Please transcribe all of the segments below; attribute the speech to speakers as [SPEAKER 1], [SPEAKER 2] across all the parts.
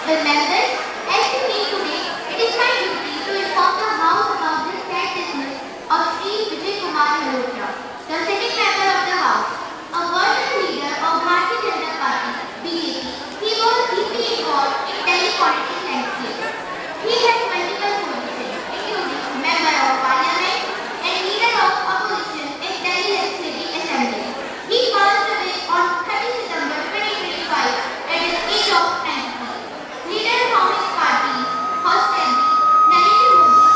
[SPEAKER 1] With members, as you meet today, it is my duty to inform the House about the sad business of Sri Vijay Kumar Malhotra, the sitting member of the House, a veteran leader of Bharatiya Janata Party (BJP). He was deeply involved in Delhi politics landscape. He has multiple positions, including member of Parliament and leader of opposition in Delhi Legislative Assembly. He passed away on 30 September 2025 at the age of 90. Leader of Communist Party, Hostel, Narendra Modi,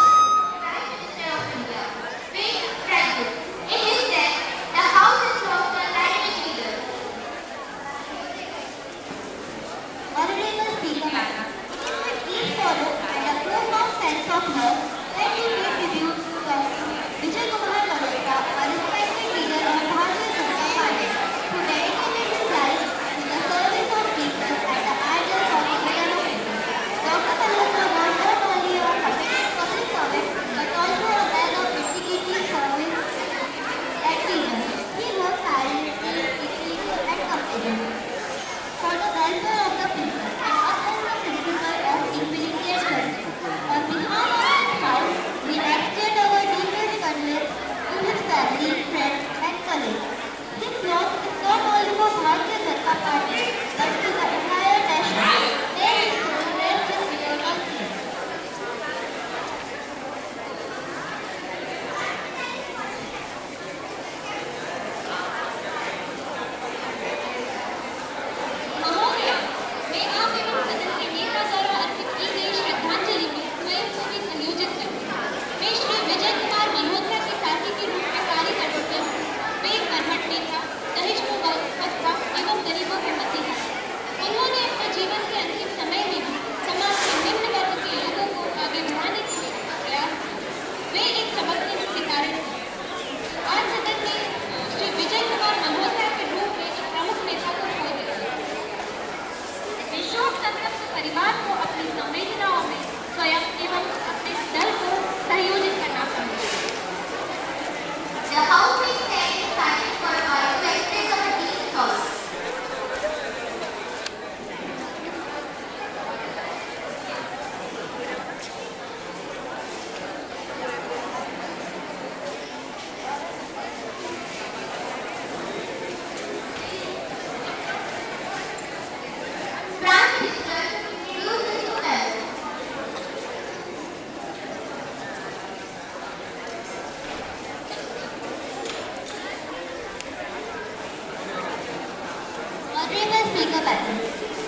[SPEAKER 1] Prime Minister of India, paid tribute. In his death, the House has lost a dynamic leader.
[SPEAKER 2] Honorable Speaker Madam, it will please follow and a profound sense of love that we pay tribute to Dr. Vijay Kumar Malhotra, a respected leader of Bharatiya Janata Party, who dedicated his life to the service of people and the ideals of the freedom of India. Dr. Malhotra was not only a committed public servant but also a man of integrity, service, and freedom. He worked tirelessly, equally, and competently for the welfare of the people and uphold the principle of equality and justice. On behalf of the House, we extend our deepest condolence to his family, friends, and colleagues. His loss is not only for Bharatiya Janata Party but to the entire nation. May his soul rest in eternal peace.
[SPEAKER 3] महोदय, मैं आप एवं सदन के नेता द्वारा अर्पित की गई श्रद्धांजलि में स्वयं को भी संयोजित करती हूँ। मैं श्री विजय कुमार मल्होत्रा के साथी के रूप में कार्य कर चुके हूँ। वे एक कर्मठ नेता, सहिष्णु वक्ता एवं गरीबों के मसीहा हैं। उन्होंने अपने जीवन के अंतिम समय में भी समाज के निम्न वर्ग के लोगों को आगे बढ़ाने के लिए प्रयास किए। वे एक चमकते सितारे थे। आज सदन में श्री विजय कुमार मल्होत्रा के रूप में एक प्रमुख नेता को खो दिया। मैं शोक संतप्त परिवार को अपनी संवेदनाओं में स्वयं एवं अपने दल को सहयोजित करना चाहूँगी।
[SPEAKER 1] The House will stand in silence for a while to express our deep sorrow. Prime Minister introduces the panel.
[SPEAKER 2] Honorable Speaker Madam,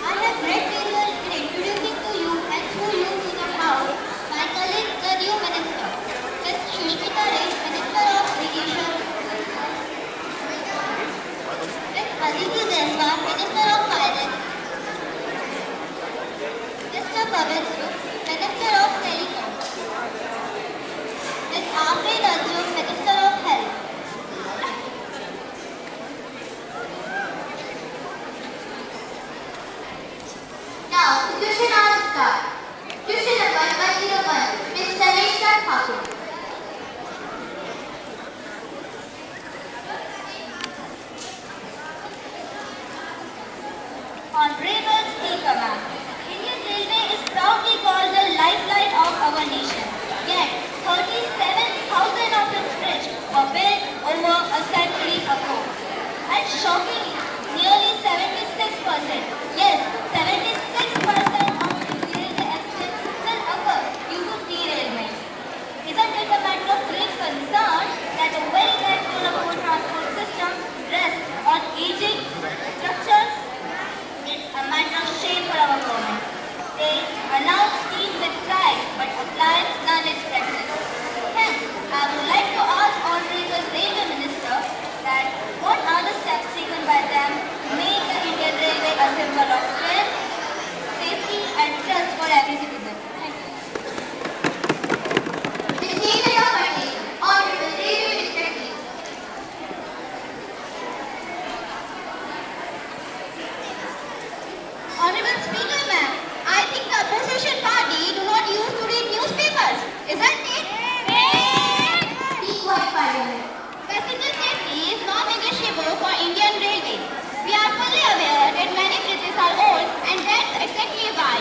[SPEAKER 2] I have great pleasure in introducing to you and through you to the House my colleague, the new Minister, Ms. Sushmita Ray, Minister of Irrigation, Ms. Aditi Jaiswal, Minister of Finance, Mr. Pavan Sukh, Minister of Telecom, Ms. Afreen Anjum, Minister of Health.
[SPEAKER 1] Now, the question hour starts. Question number 101, Ms. Sanesha Thakur.
[SPEAKER 2] Honorable Speaker Ma'am, Indian Railway is proudly called the lifeline of our nation. Yet, 37,000 of its bridges were built over a century ago. And shockingly, nearly 76%, yes, 76% of its railway accidents still occur due to derailment. Isn't it a matter of great concern that the very backbone of our transport system rests on aging structures? It's a matter of shame for our government. They announce schemes with pride but apply none its practice. Hence, I would like to ask Honorable Railway Minister that what are the steps taken by them to make the Indian Railway a symbol of strength, safety and trust for every citizen. Thank you.
[SPEAKER 1] Ms. Neeraj Patel, Honorable Railway Minister, please.
[SPEAKER 2] Honorable Speaker Ma'am, I think the opposition party do not use to read newspapers, isn't it?
[SPEAKER 1] Be quiet, Parliament.
[SPEAKER 2] Passenger safety is non-negotiable for Indian Railways. We are fully aware that many bridges are old and that's exactly why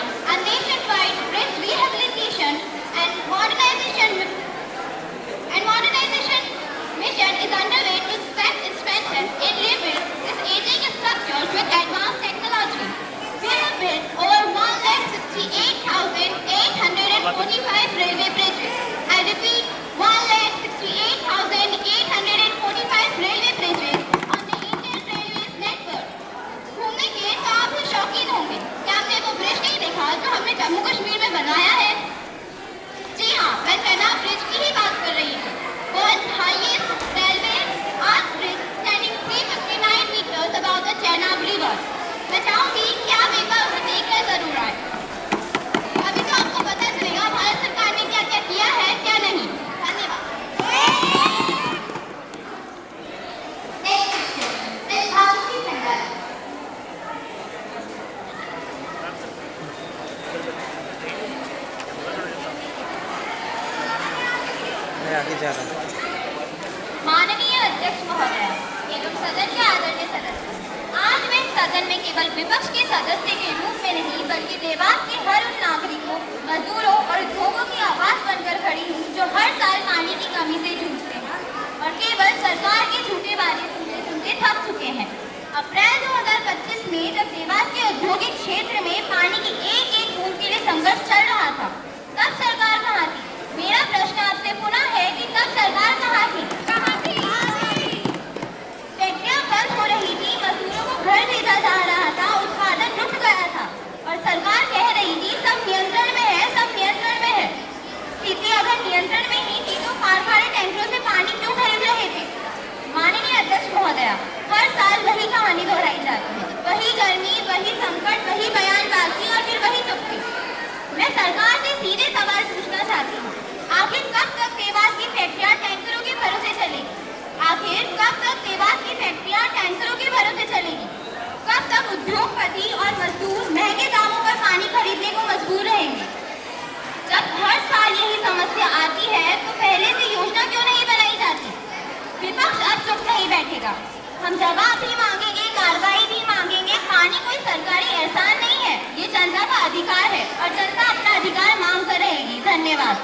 [SPEAKER 2] Jammu Kashmir में बनाया है? जी हाँ, मैं Chenab bridge की ही बात कर रही हूँ। World highest railway arch bridge standing 359 metres about the Chenab river. मैं चाहूंगी कि आप एक बार उसे देखकर जरूर आए। अभी तो आपको पता चलेगा भारत सरकार ने क्या क्या किया है, क्या नहीं। धन्यवाद।
[SPEAKER 4] आगे जा रहा हूँ।
[SPEAKER 2] माननीय अध्यक्ष महोदय एवं सदन के आदरणीय सदस्य, आज मैं सदन में केवल विपक्ष के सदस्य के रूप में नहीं बल्कि देवास के हर उन नागरिकों, मजदूरों और उद्योगों की आवाज बनकर खड़ी हूँ जो हर साल पानी की कमी से जूझते हैं और केवल सरकार के झूठे वादे सुनते सुनते थक चुके हैं। अप्रैल 2025 में जब देवास के औद्योगिक क्षेत्र में पानी की एक एक बूंद के लिए संघर्ष चल रहा था, तब सरकार कहाँ थी? मेरा प्रश्न आपसे पुनः है कि तब सरकार कहाँ थी? फैक्ट्रियां बंद हो रही थी, मजदूरों को घर भेजा जा रहा था, उत्पादन रुक गया था और सरकार कह रही थी सब नियंत्रण में है, सब नियंत्रण में है। स्थिति अगर नियंत्रण में ही थी तो कारखाने टैंकरों से पानी क्यों खरीद रहे थे? माननीय अध्यक्ष महोदया, हर साल वही कहानी दोहराई जाती है, वही गर्मी, वही संकट, वही बयानबाजी और फिर वही चुप्पी। मैं सरकार से सीधे सवाल पूछना चाहती हूँ, आखिर कब तक देवास की फैक्ट्रियां टैंकरों के भरोसे चलेगी? आखिर कब तक देवास की फैक्ट्रियां टैंकरों के भरोसे चलेगी? कब तक उद्योगपति और मजदूर महंगे दामों पर पानी खरीदने को मजबूर रहेंगे? जब हर साल यही समस्या आती है तो पहले से योजना क्यों नहीं बनाई जाती? विपक्ष अब चुप नहीं बैठेगा, हम जवाब भी मांगेंगे, कार्रवाई भी मांगेंगे। पानी कोई सरकारी एहसान नहीं है, ये जनता का अधिकार है और जनता अपना अधिकार मांग कर रहेगी। धन्यवाद।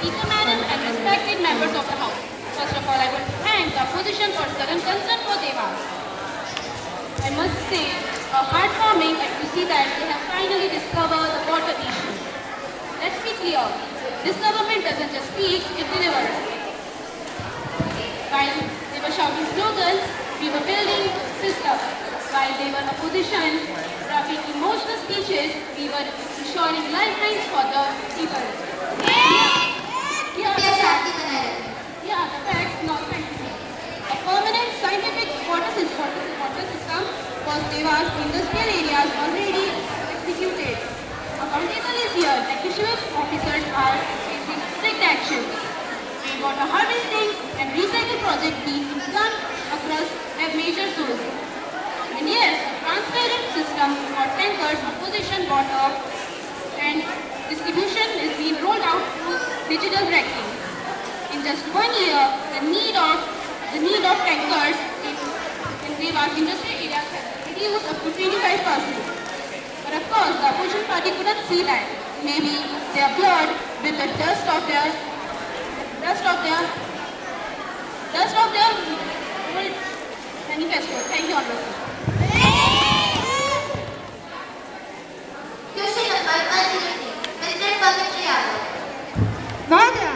[SPEAKER 3] Speaker Madam and respected members of the House, first of all I want to thank the opposition for sudden concern for Dewas. I must say, heartwarming to see that they have finally discovered the water issue. Let's be clear, this government doesn't just speak, it delivers. While they were shouting slogans, we were building systems. While they were opposition, rapping emotional speeches, we were ensuring lifelines for the people. Here are the facts, not fantasy. A permanent scientific water system for Dewas industrial areas already executed. Accountable is here. Executive officers are taking strict action. Water harvesting and recycle project being done across major sources. And yes, transparent system for tankers, opposition water and distribution is being rolled out through digital tracking. In just 1 year, the need of tankers in Dewas industrial areas has reduced up to 25%. But of course, the opposition party couldn't see that. Maybe they are blurred with the dust of their manifesto. Thank you, Honorable.
[SPEAKER 5] महोदय,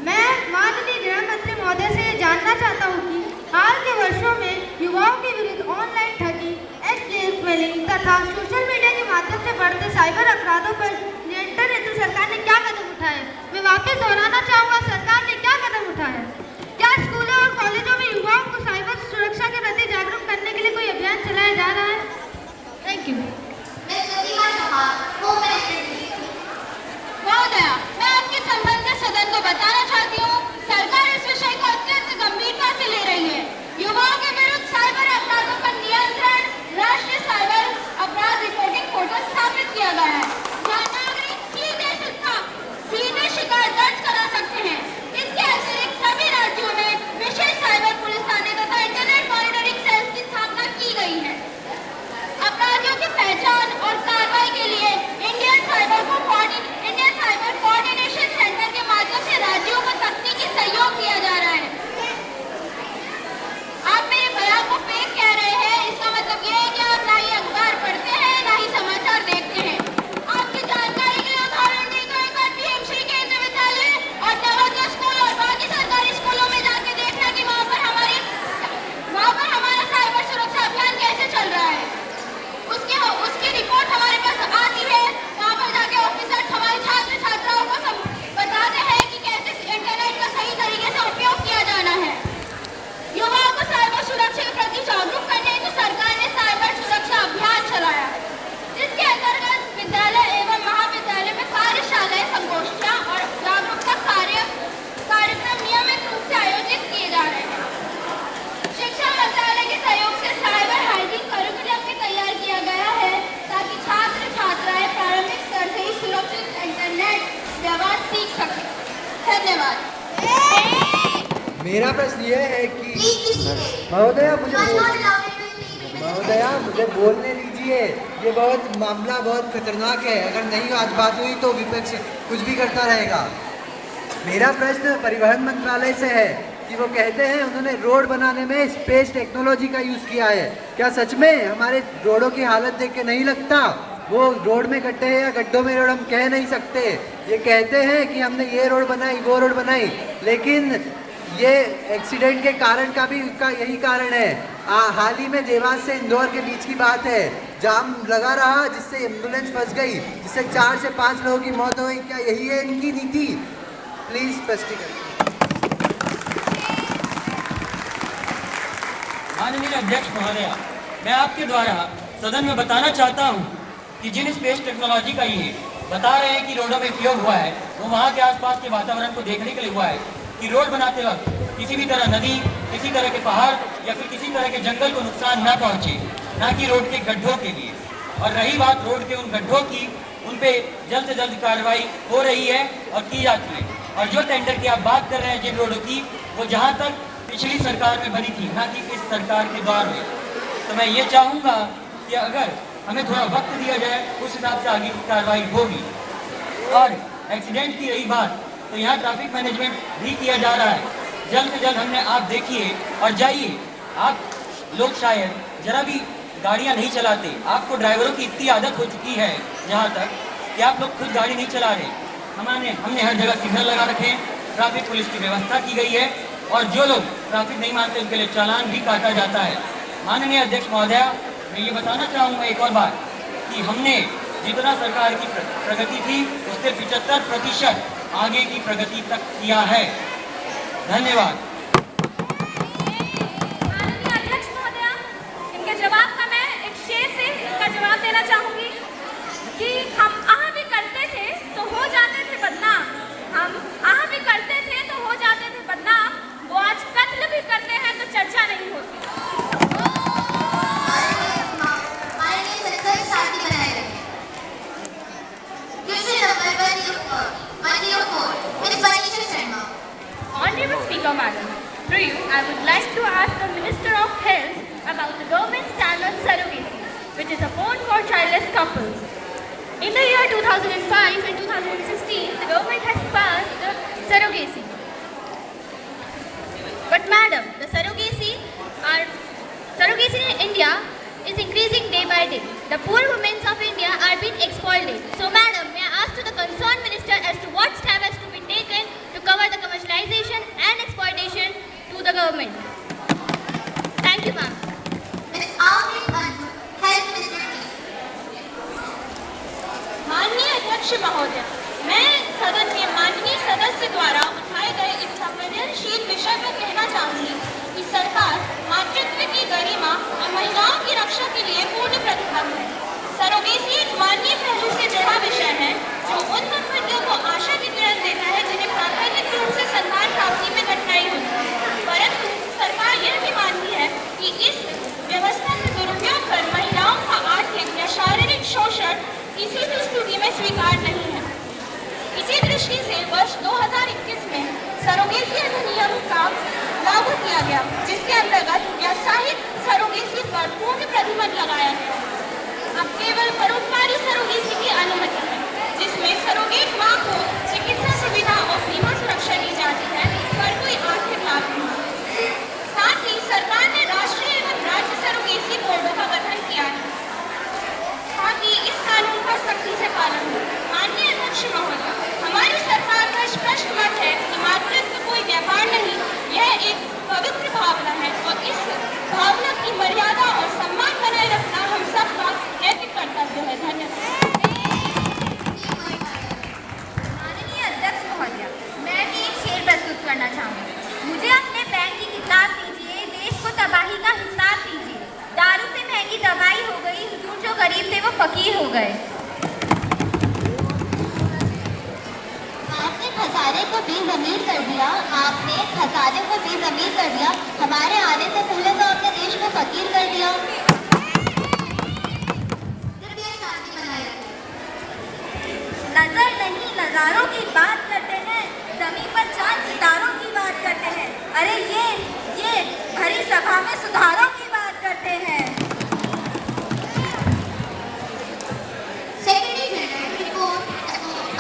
[SPEAKER 5] मैं माननीय गृह मंत्री महोदय से ये जानना चाहता हूँ कि हाल के वर्षों में युवाओं के विरुद्ध ऑनलाइन ठगी, एक्सब्लैकमेलिंग तथा सोशल मीडिया के माध्यम से बढ़ते साइबर अपराधों पर नियंत्रण हेतु सरकार ने क्या कदम उठाए? मैं वापस दोहराना चाहूँगा, सरकार ने क्या कदम उठाए? क्या स्कूलों और कॉलेजों में युवाओं को साइबर सुरक्षा के प्रति जागरूक करने के लिए कोई अभियान चलाया जा रहा है? Thank you.
[SPEAKER 2] महोदय, मैं आपके संबंधित सदन को बताना चाहती हूँ, सरकार इस विषय को अत्यंत गंभीरता से ले रही है। युवाओं के विरुद्ध साइबर अपराधों पर नियंत्रण राष्ट्रीय साइबर अपराध रिपोर्टिंग पोर्टल स्थापित किया गया है, जहाँ नागरिक सीधे शिकायत दर्ज करा सकते हैं। इसके अतिरिक्त सभी राज्यों में विशेष साइबर पुलिस थाने तथा इंटरनेट मॉनिटरिंग सेल्स की स्थापना की गई है। अपराधियों की पहचान और कार्रवाई के लिए इंडियन साइबर कोऑर्डिनेशन सेंटर के माध्यम से राज्यों को तकनीकी सहयोग दिया जा रहा है। आप मेरे बयान को फेक कह रहे हैं, इसका मतलब ये है कि आप ना ही अखबार पढ़ते हैं, ना ही समाचार देखते हैं। आप
[SPEAKER 6] मेरा प्रश्न ये है कि
[SPEAKER 1] Please
[SPEAKER 6] महोदया
[SPEAKER 1] You are not allowed to speak with
[SPEAKER 6] महोदया मुझे बोलने दीजिए। ये मामला बहुत खतरनाक है। अगर नहीं आज बात हुई तो विपक्ष कुछ भी करता रहेगा। मेरा प्रश्न परिवहन मंत्रालय से है कि वो कहते हैं उन्होंने रोड बनाने में स्पेस टेक्नोलॉजी का यूज़ किया है। क्या सच में? हमारे रोडों की हालत देख के नहीं लगता वो रोड में गड्ढे हैं या गड्ढों में रोड हम कह नहीं सकते। ये कहते हैं कि हमने ये रोड बनाई वो रोड बनाई, लेकिन ये एक्सीडेंट के कारण का भी उसका यही कारण है। हाल ही में देवास से इंदौर के बीच की बात है, जाम लगा रहा जिससे एम्बुलेंस फंस गई, जिससे 4 से 5 लोगों की मौत हो गई। क्या यही है इनकी नीति? प्लीज स्पष्टीकरण।
[SPEAKER 7] माननीय अध्यक्ष महोदया, मैं आपके द्वारा सदन में बताना चाहता हूं कि जिन स्पेस टेक्नोलॉजी का ये बता रहे हैं कि रोडों में उपयोग हुआ है, वो वहां के आसपास के वातावरण को देखने के लिए हुआ है कि रोड बनाते वक्त किसी भी तरह नदी, किसी तरह के पहाड़ या फिर किसी तरह के जंगल को नुकसान ना पहुंचे, ना कि रोड के गड्ढों के लिए। और रही बात रोड के उन गड्ढों की, उन पे जल्द से जल्द कार्रवाई हो रही है और की जाती है। और जो टेंडर की आप बात कर रहे हैं जिन रोडों की, वो जहाँ तक पिछली सरकार में बनी थी, ना कि इस सरकार के दौर में। तो मैं ये चाहूँगा कि अगर हमें थोड़ा वक्त दिया जाए, उस हिसाब से आगे की कार्रवाई होगी। और एक्सीडेंट की रही बात, तो यहाँ ट्रैफिक मैनेजमेंट भी किया जा रहा है। जल्द से जल्द हमने, आप देखिए और जाइए, आप लोग शायद जरा भी गाड़ियाँ नहीं चलाते, आपको ड्राइवरों की इतनी आदत हो चुकी है यहाँ तक कि आप लोग खुद गाड़ी नहीं चला रहे। हमने हर जगह सिग्नल लगा रखे हैं, ट्रैफिक पुलिस की व्यवस्था की गई है और जो लोग ट्रैफिक नहीं मानते उनके लिए चालान भी काटा जाता है। माननीय अध्यक्ष महोदया, मैं ये बताना चाहूँगा एक और बात कि हमने जितना सरकार की प्रगति थी उससे 75% आगे की प्रगति तक किया है। धन्यवाद।
[SPEAKER 2] माननीय अध्यक्ष महोदया, इनके जवाब का मैं एक शेर से इनका जवाब देना चाहूँगी कि हम आह भी करते थे तो हो जाते थे बदनाम, हम आह भी करते थे तो हो जाते थे बदनाम, वो आज कत्ल भी करते हैं तो चर्चा नहीं होती।
[SPEAKER 8] Honorable Speaker Madam, through you, I would like to ask the Minister of Health about the government stand on surrogacy, which is a phone for childless couples. In the year 2005 and 2016, the government has passed the surrogacy. But Madam, the surrogacy in India is increasing day by day. The poor women of India are being exploited. So Madam, may I ask to the concerned minister as to what step has to be taken to cover the commercialization and exploitation to the government. Thank you, ma'am.
[SPEAKER 1] Ms. Aamir Manzoor, Health Minister.
[SPEAKER 3] माननीय अध्यक्ष महोदय, मैं सदन में माननीय सदस्य द्वारा उठाए गए इस संवेदनशील विषय पर कहना चाहूँगी कि सरकार मातृत्व की गरिमा और महिलाओं की रक्षा के लिए पूर्ण प्रतिबद्ध है। सरोगेसी एक माननीय पहलू से जुड़ा विषय है जो उन दंपतियों को आशा की किरण देता है जिन्हें प्राकृतिक रूप से संतान प्राप्ति में कठिनाई होती है। परंतु सरकार यह भी मानती है कि इस व्यवस्था का दुरुपयोग कर महिलाओं का आर्थिक या शारीरिक शोषण किसी भी स्थिति में स्वीकार नहीं है। इसी दृष्टि से वर्ष 2021 में सरोगेसी अधिनियम का लागू किया गया, जिसके अंतर्गत व्यावसायिक सरोगेसी पर पूर्ण प्रतिबंध लगाया गया। अब केवल परोपकारी सरोगेसी की अनुमति है, जिसमें सरोगेट मां को चिकित्सा सुविधा और बीमा सुरक्षा दी जाती है, पर कोई आर्थिक लाभ नहीं। साथ ही सरकार ने राष्ट्रीय एवं राज्य सरोगेसी बोर्डों का गठन किया है ताकि इस कानून का सख्ती से पालन हो। माननीय अध्यक्ष महोदय, हमारी सरकार का स्पष्ट मत है कि मातृत्व कोई व्यापार नहीं, यह एक पवित्र भावना है और इस भावना की मर्यादा और सम्मान बनाए रखना हम सबका नैतिक कर्तव्य है। धन्यवाद।
[SPEAKER 8] माननीय अध्यक्ष महोदय, मैं भी एक शेर प्रस्तुत करना चाहूँगी। मुझे अपने बैंक की किताब दीजिए, देश को तबाही का हिसाब दीजिए। दारू से महंगी दवाई हो गई, हुजूर जो गरीब थे वो फकीर हो गए।
[SPEAKER 1] आपने खजाने को बेज़मीर कर दिया, आपने खजाने को बेज़मीर कर दिया। हमारे आने से पहले तो आपने देश को फकीर कर दिया। कृपया शांति बनाए रखें।
[SPEAKER 8] नजर नहीं नजारों की बात करते हैं, जमीन पर चांद सितारों की बात
[SPEAKER 2] बात करते हैं। अरे ये भरी सभा में सुधारों की बात करते हैं।
[SPEAKER 1] Secretary General report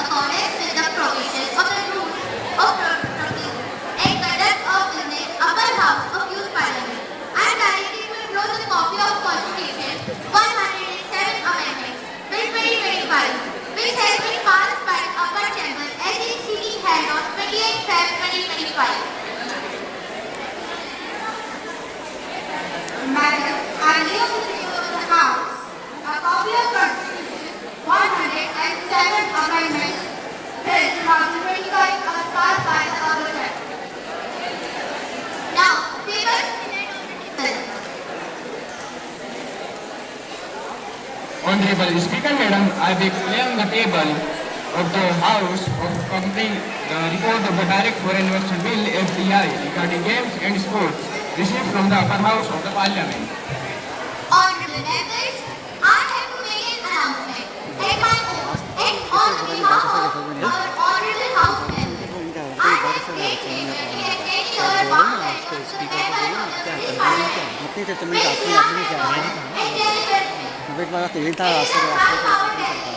[SPEAKER 1] accordance with the provisions of the rules of procedure and conduct of business upper house of youth parliament. I am directed to enclose a copy of Constitution 107 amendments, Bill 2025, which has been passed by the upper chamber as its sitting held on 28 Feb 2025. Madam, I yield to the House a copy of Constitution 107 amendments, Bill 2025, as passed by the upper chamber. Now, papers.
[SPEAKER 9] Honorable Speaker, Madam, I declare on the table of the House of Company the report of the Direct Foreign Investment Bill (FDI) regarding games and sports received from the upper house of the Parliament.
[SPEAKER 1] Honorable members, I have to make an announcement at my own and on behalf of our honorable house members. I have great pleasure in extending our warm welcome to the members of the British Parliament. Many young members and delegates,
[SPEAKER 4] weight लगा 3 था
[SPEAKER 1] it is a proud our tradition